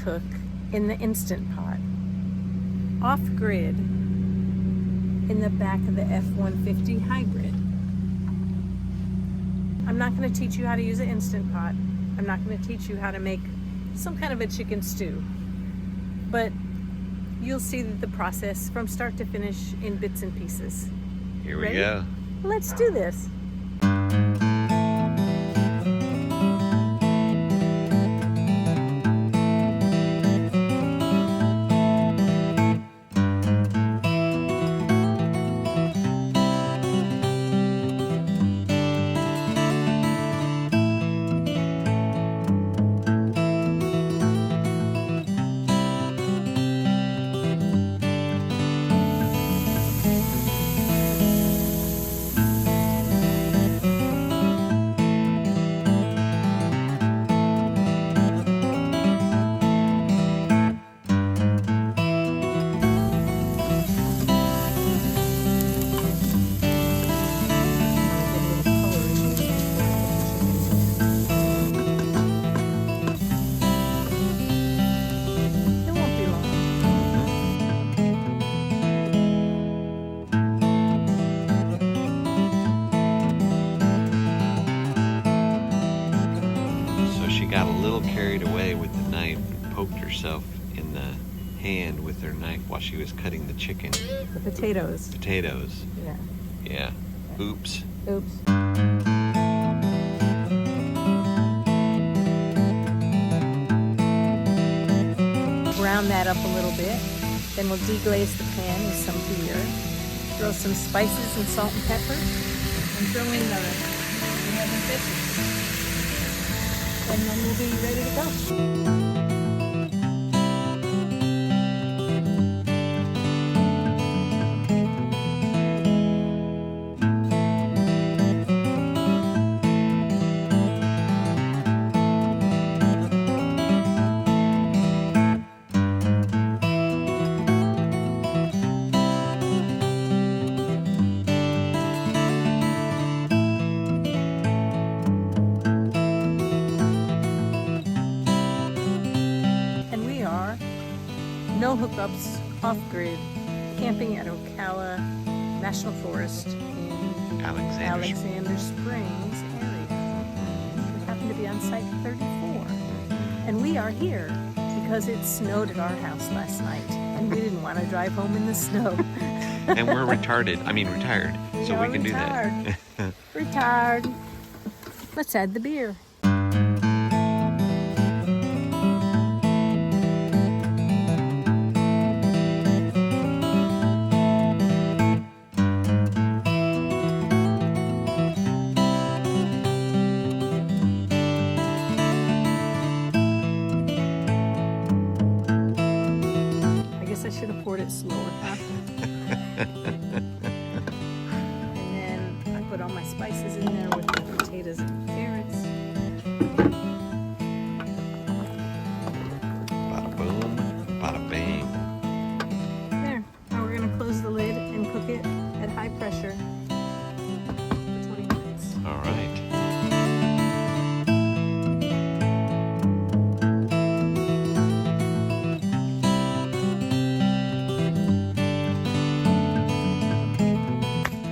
cook in the Instant Pot, off-grid, in the back of the F-150 hybrid. I'm not going to teach you how to use an Instant Pot. I'm not going to teach you how to make some kind of a chicken stew. But you'll see the process from start to finish in bits and pieces. Here we Ready? go. Let's do this. Got a little carried away with the knife and poked herself in the hand with her knife while she was cutting the chicken. The potatoes. Potatoes. Yeah. Yeah. Oops. Oops. Brown that up a little bit. Then we'll deglaze the pan with some beer. Throw some spices and salt and pepper. And throw in the F-150. And then we'll be ready to go. No hookups, off-grid, camping at Ocala National Forest in Alexander Springs area. We happen to be on site 34. And we are here because it snowed at our house last night and we didn't want to drive home in the snow. And we're retired, so we can retired. do that. Retired. Let's add the beer. I should have poured it slower, huh? And then I put all my spices in there with the potatoes and carrots. Bada boom, bada bang. There. Now we're going to close the lid and cook it at high pressure for 20 minutes. All right.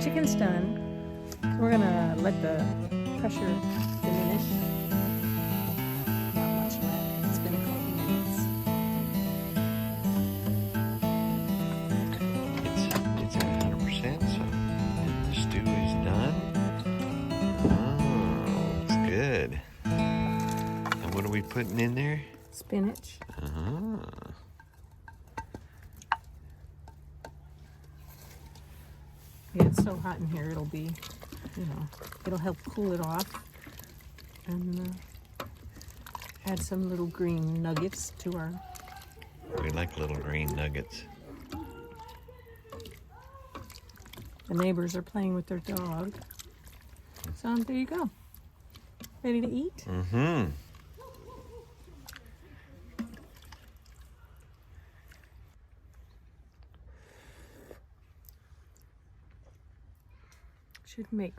Chicken's done. We're gonna let the pressure diminish. Not much left. It's been a couple minutes. It's at 100%, so the stew is done. Oh, looks good. And what are we putting in there? Spinach. Yeah, it's so hot in here, it'll be, it'll help cool it off. And add some little green nuggets to our... We like little green nuggets. The neighbors are playing with their dog. So there you go. Ready to eat? Mm-hmm. Should make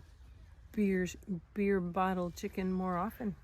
beer bottle chicken more often.